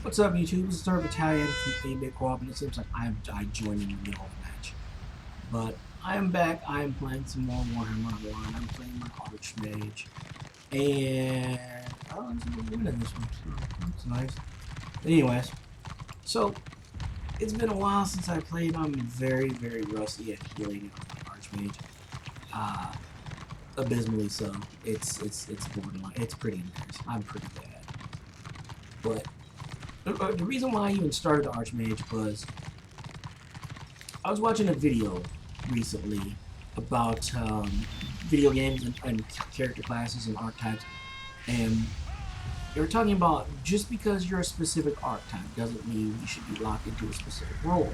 What's up, YouTube? This is Third Battalion from 8-Bit Co-op, and it seems like I joined in the middle of the match. But I am back. I am playing some more Warhammer Online. I'm playing my Archemage. And I'm winning this one, so that's nice. Anyways, so it's been a while since I played. I'm very, very rusty at healing on my Archmage. Abysmally so. It's borderline. It's pretty embarrassing. I'm pretty bad. But the reason why I even started the Archmage was I was watching a video recently about video games and character classes and archetypes, and they were talking about just because you're a specific archetype doesn't mean you should be locked into a specific role.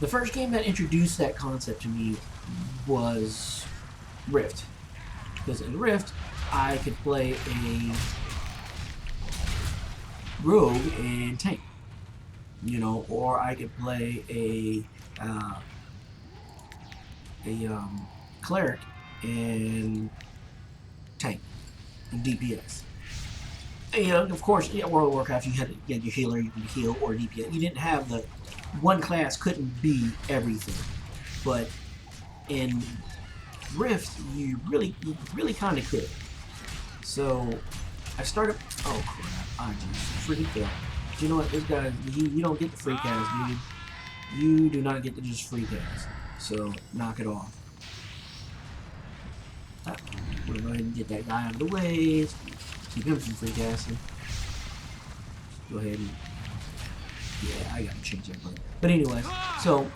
The first game that introduced that concept to me was Rift, because in Rift I could play a rogue and tank, or I could play a cleric and tank and DPS. And of course, World of Warcraft, you had your healer, you could heal or DPS. You didn't have the one class couldn't be everything, but in Rift, you really kind of could. So I started. Oh crap! I just freaked out. But you know what? This guy, you don't get the free cast, dude. You do not get to just free cast. So knock it off. We're going to go ahead and get that guy out of the way. Keep him from free casting. Go ahead and I gotta change that. But anyways, so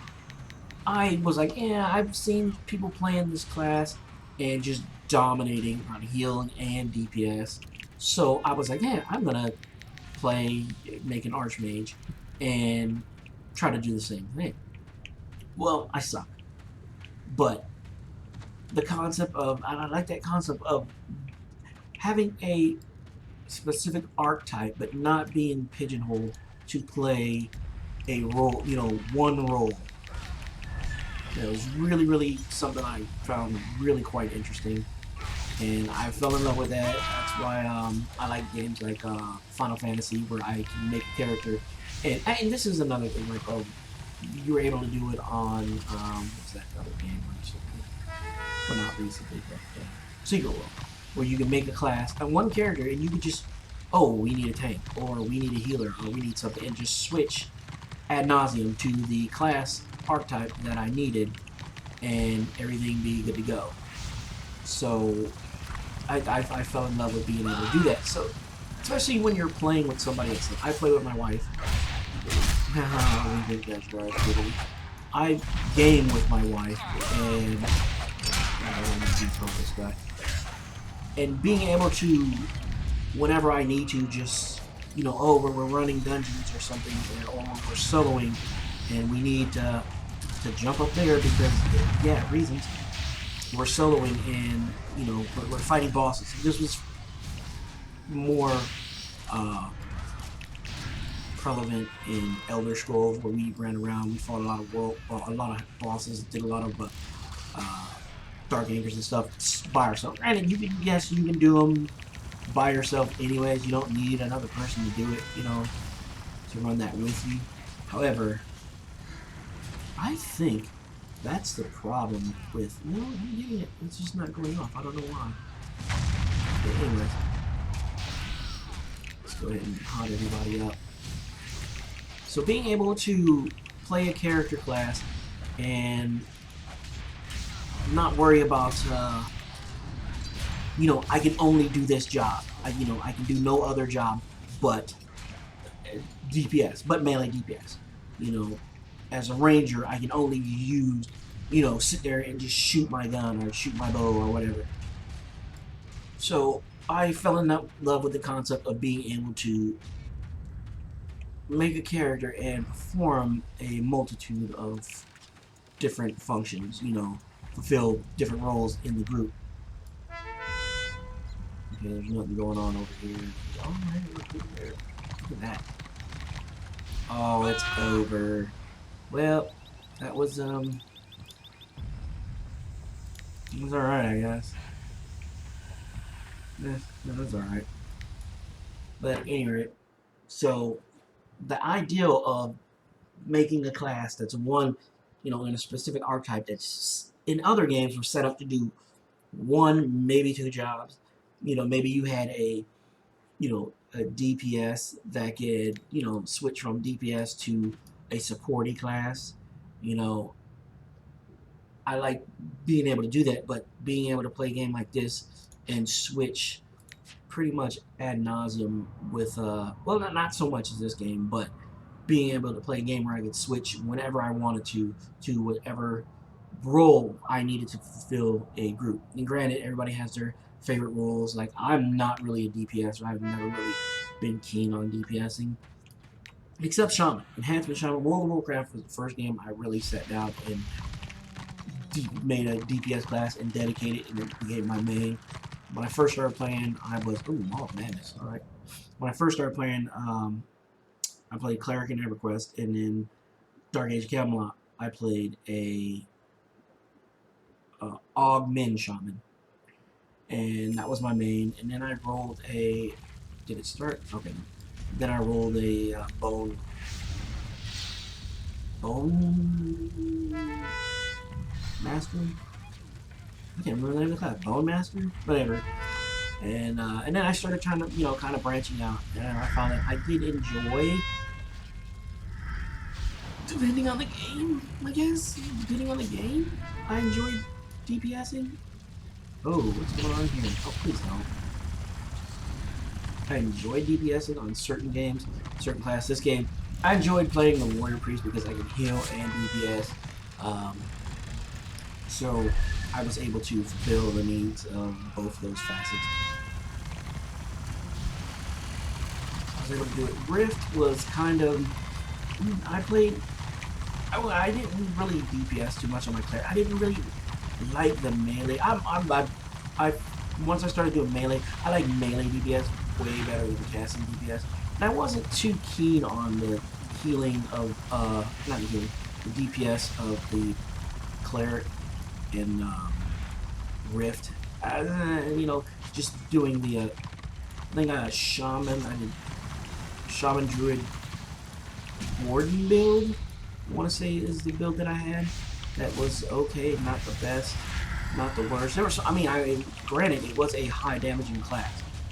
I was like, yeah, I've seen people playing this class and just dominating on healing and DPS. So I was like, yeah, I'm gonna make an Archmage and try to do the same thing. Well, I suck. But the concept of, and I like that concept of having a specific archetype, but not being pigeonholed to play a role, one role. It was really something I found really quite interesting, and I fell in love with that. That's why I like games like Final Fantasy, where I can make a character, and this is another thing, like you were able to do it on what's that other game recently? Well, not recently, but Secret World, where you can make a class and one character, and you could just, oh, we need a tank, or we need a healer, or we need something, and just switch ad nauseum to the class archetype that I needed, and everything be good to go. So I fell in love with being able to do that. So especially when you're playing with somebody else. I play with my wife. I game with my wife, and I don't want to dethrone this guy. And being able to, whenever I need to, just we're running dungeons or something, or we're soloing, and we need to jump up there because reasons. We're soloing and we're fighting bosses. This was more prevalent in Elder Scrolls, where we ran around, we fought a lot of bosses, did a lot of Dark Acres and stuff by ourselves. Granted, you can do them by yourself anyways. You don't need another person to do it, to run that with you. However, I think that's the problem with, I'm getting it. It's just not going off. I don't know why. But anyways, let's go ahead and hot everybody up. So being able to play a character class and not worry about, I can only do this job. I can do no other job but DPS, but melee DPS. As a ranger, I can only use, sit there and just shoot my gun or shoot my bow or whatever. So I fell in love with the concept of being able to make a character and perform a multitude of different functions, fulfill different roles in the group. Okay, there's nothing going on over here. Oh, look at that. Oh, it's over. Well, that was it was alright, I guess. That was alright. But anyway, so the ideal of making a class that's one, in a specific archetype that's in other games were set up to do one, maybe two jobs. Maybe you had a DPS that could, switch from DPS to a supporty class. You know, I like being able to do that, but being able to play a game like this and switch pretty much ad nauseum with, well, not so much as this game, but being able to play a game where I could switch whenever I wanted to whatever role I needed to fulfill a group. And granted, everybody has their favorite roles. Like, I'm not really a DPS, or I've never really been keen on DPSing. Except Shaman. Enhancement Shaman. World of Warcraft was the first game I really sat down and made a DPS class and dedicated it and became my main. When I first started playing, I was... Ooh, Maw of Madness. Alright. When I first started playing, I played Cleric and EverQuest, and then Dark Age of Camelot, I played a Augmen Shaman. And that was my main. And then I rolled a... Did it start? Okay. Then I rolled a Bone Master? I can't remember the name of the class. Bone Master? Whatever. And then I started trying to, kind of branching out. And I found that I did enjoy, depending on the game, I guess. Depending on the game, I enjoyed DPSing. Oh, what's going on here? Oh, please don't. I enjoyed DPSing on certain games, certain classes. This game, I enjoyed playing the Warrior Priest because I could heal and DPS. So I was able to fulfill the needs of both those facets. I was able to do it. Rift was kind of... I didn't really DPS too much on my class. I didn't really like the melee. Once I started doing melee, I like melee DPS way better than casting DPS. And I wasn't too keen on the healing of, not the healing, the DPS of the Cleric in Rift. Just doing the, I think Shaman, I did Shaman Druid Warden build, I want to say is the build that I had. That was okay, not the best, not the worst. There was, granted, it was a high damaging class.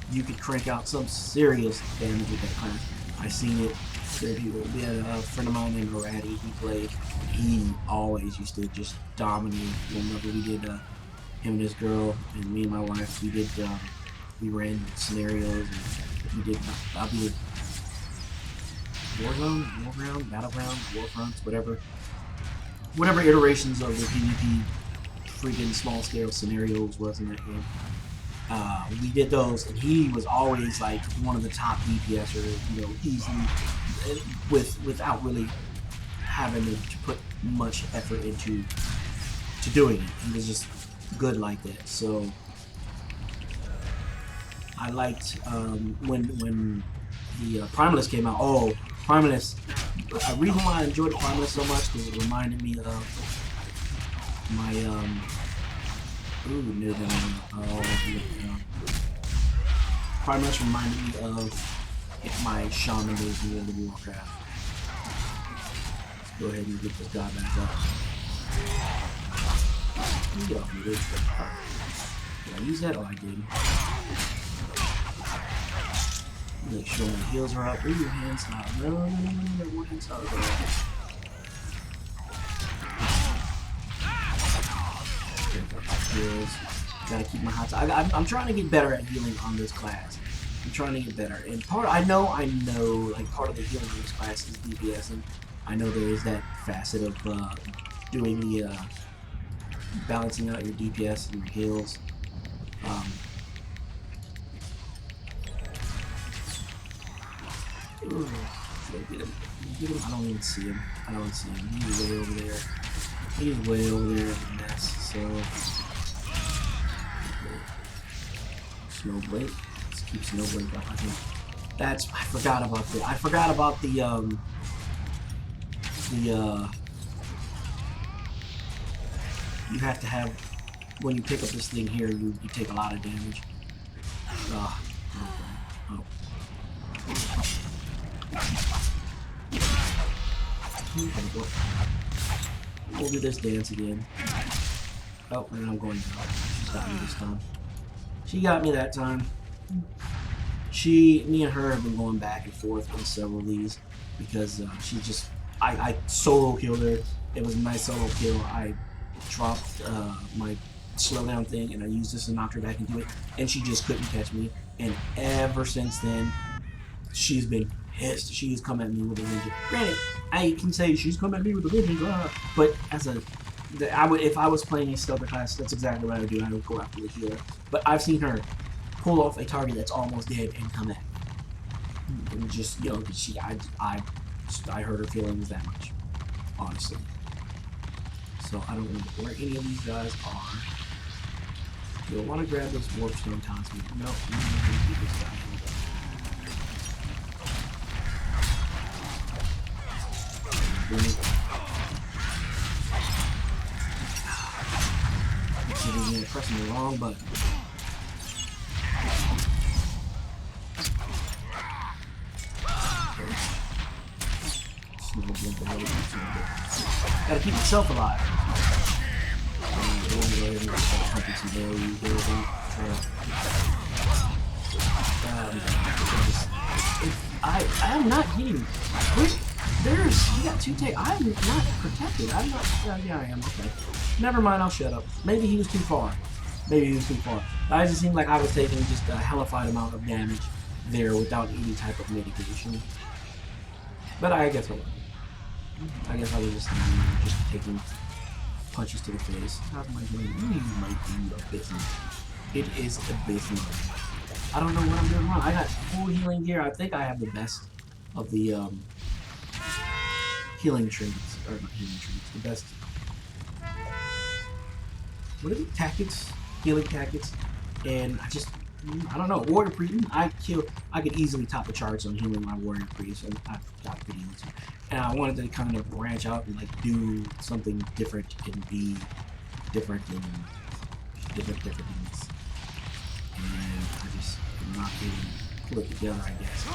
You could crank out some serious damage with that class. I seen it. We had a friend of mine named Ratty. He played. He always used to just dominate. Whenever we did, him and his girl and me and my wife, we ran scenarios and we did Warground, Battleground, Warfronts, whatever iterations of the PvP freaking small scale scenarios was in that game. We did those, and he was always like one of the top DPSers, easily, without really having to put much effort into doing it. He was just good like that. So I liked when the Primalist came out. Oh, Primalist! The reason why I enjoyed the Primalist so much because it reminded me of my Primalist reminded me of my Shaman days in World of Warcraft. Let's go ahead and get this guy back up. Get off me, dude. Did I use that? Oh, I did. Make sure my heals are up. Ooh, hand style. No, one hand style. Heals. Gotta keep my hot side. I'm trying to get better at healing on this class. I'm trying to get better. And I know, like, part of the healing on this class is DPSing. I know there is that facet of doing the balancing out your DPS and your heals. Ooh, should I get him? I don't even see him. He's way over there. He's way over there in the mess, so... Snowblade. Let's keep Snowblade behind him. I forgot about the, you have to have, when you pick up this thing here, you take a lot of damage. Oh. We'll do this dance again. Oh, and I'm going down. She's got me this time. She got me that time. Me and her have been going back and forth on several of these because she just, I solo killed her. It was a nice solo kill. I dropped my slowdown thing and I used this to knock her back into it, and she just couldn't catch me. And ever since then, she's been pissed. She's come at me with a vengeance. Granted, I can say she's come at me with a vengeance, but as a if I was playing a stealther class, that's exactly what I would do. I would go after the healer. But I've seen her pull off a target that's almost dead and come at me. And just, you know, I hurt her feelings that much, honestly. So I don't know where any of these guys are. You'll want to grab those warpstone taunts. No, I'm not going to keep this guy. I'm pressing the wrong button. Gotta keep yourself alive. I'm not getting. You got two take. I'm not protected. I'm not. Yeah, I am. Okay. Never mind. I'll shut up. Maybe he was too far. Maybe he was too far. But it just seemed like I was taking just a hellified amount of damage there without any type of mitigation. But I guess I was. I guess I was just taking punches to the face. How am I doing? You might be abysmal. It is abysmal. I don't know what I'm doing wrong. I got full healing gear. I think I have the best of the healing trinkets. Or not healing trinkets. The best. What is it? Tactics? Healing tactics. And I don't know. Warrior Priest. I could easily top the charts on healing my Warrior Priest. And I've got pretty easy. And I wanted to kind of branch out and like do something different and be different in different things. And I just am not getting pull it together, I guess.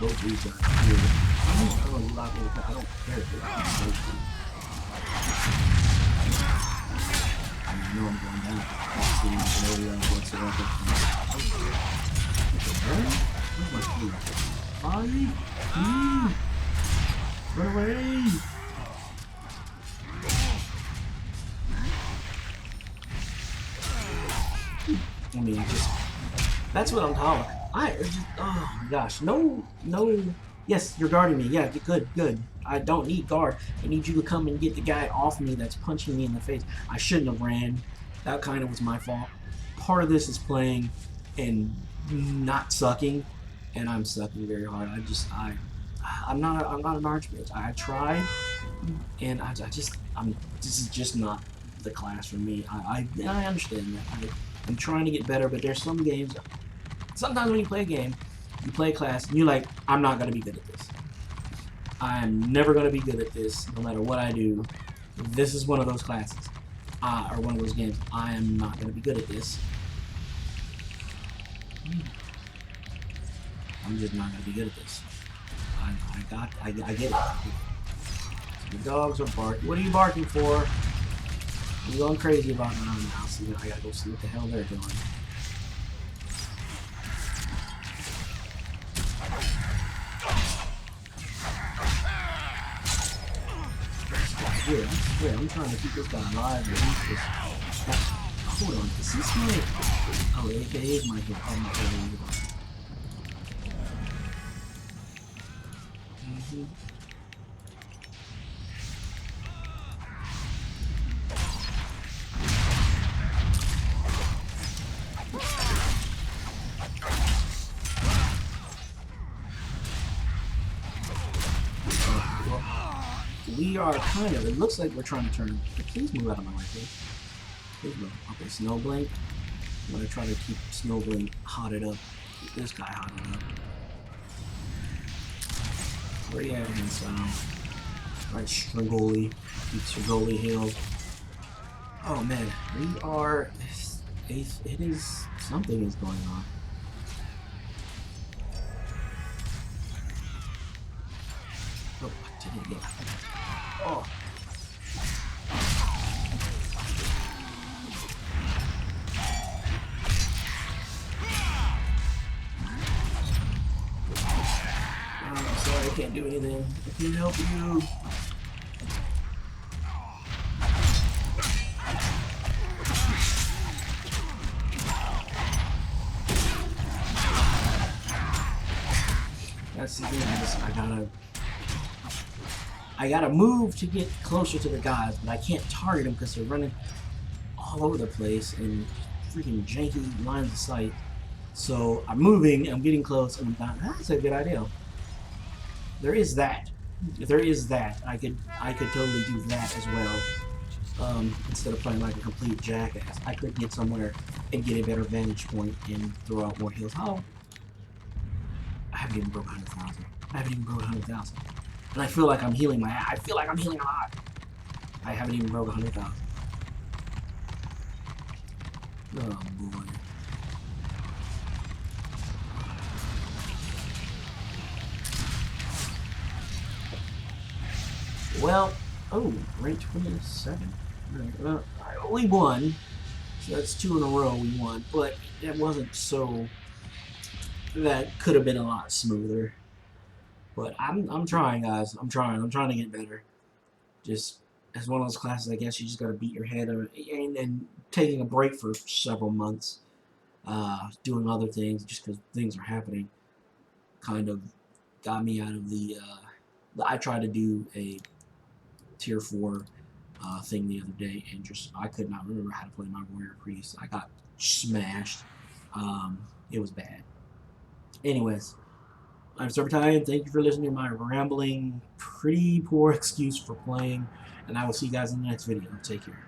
Both these guys here. I don't care if they're I know I'm going down. I don't see no whatsoever. Where's my food? Run away! I mean, that's what I'm talking about. Oh my gosh, no. Yes, you're guarding me. Yeah, good. I don't need guard. I need you to come and get the guy off me that's punching me in the face. I shouldn't have ran. That kind of was my fault. Part of this is playing and not sucking, and I'm sucking very hard. I'm not an Archemage. I tried, and this is just not the class for me. I understand that. I'm trying to get better, but there's some games. Sometimes when you play a game, you play a class, and you're like, I'm not going to be good at this. I'm never going to be good at this, no matter what I do. This is one of those classes, or one of those games. I am not going to be good at this. I'm just not going to be good at this. I get it. So the dogs are barking. What are you barking for? I'm going crazy about it now. So I got to go see what the hell they're doing. Yeah, I'm trying to keep this guy alive. Hold on, is this my... Oh, it is my hit. Oh, my God. We are kind of, it looks like we're trying to turn, please move out of my way, please. Please move. Okay, Snowblink. I'm going to try to keep Snowblink hotted up. Keep this guy hotted up. Where you at, Handsome? Right, Strigoli. Keep Strigoli healed. Oh man, we are. It is. Something is going on. Oh, I did it again. Oh. I'm sorry, I can't do anything. I can't help you. That's the thing. I gotta move to get closer to the guys, but I can't target them because they're running all over the place and freaking janky lines of sight. So I'm moving, I'm getting close, and I'm not. That's a good idea. There is that. If there is that, I could totally do that as well. Instead of playing like a complete jackass, I could get somewhere and get a better vantage point and throw out more heals. Oh, I haven't even broke 100,000. I haven't even broke 100,000. And I feel like I'm healing I feel like I'm healing a lot. I haven't even broke 100,000. Oh boy. Well, oh, rank 27. Right, well, we won. So that's 2 in a row we won, but it wasn't so. That could have been a lot smoother. But I'm trying, guys. I'm trying to get better. Just as one of those classes, I guess you just got to beat your head and taking a break for several months, doing other things just because things are happening, kind of got me out of the. I tried to do a tier 4 thing the other day, and just I could not remember how to play my warrior priest. I got smashed. It was bad. Anyways, I'm Serpentine. Thank you for listening to my rambling, pretty poor excuse for playing, and I will see you guys in the next video. Take care.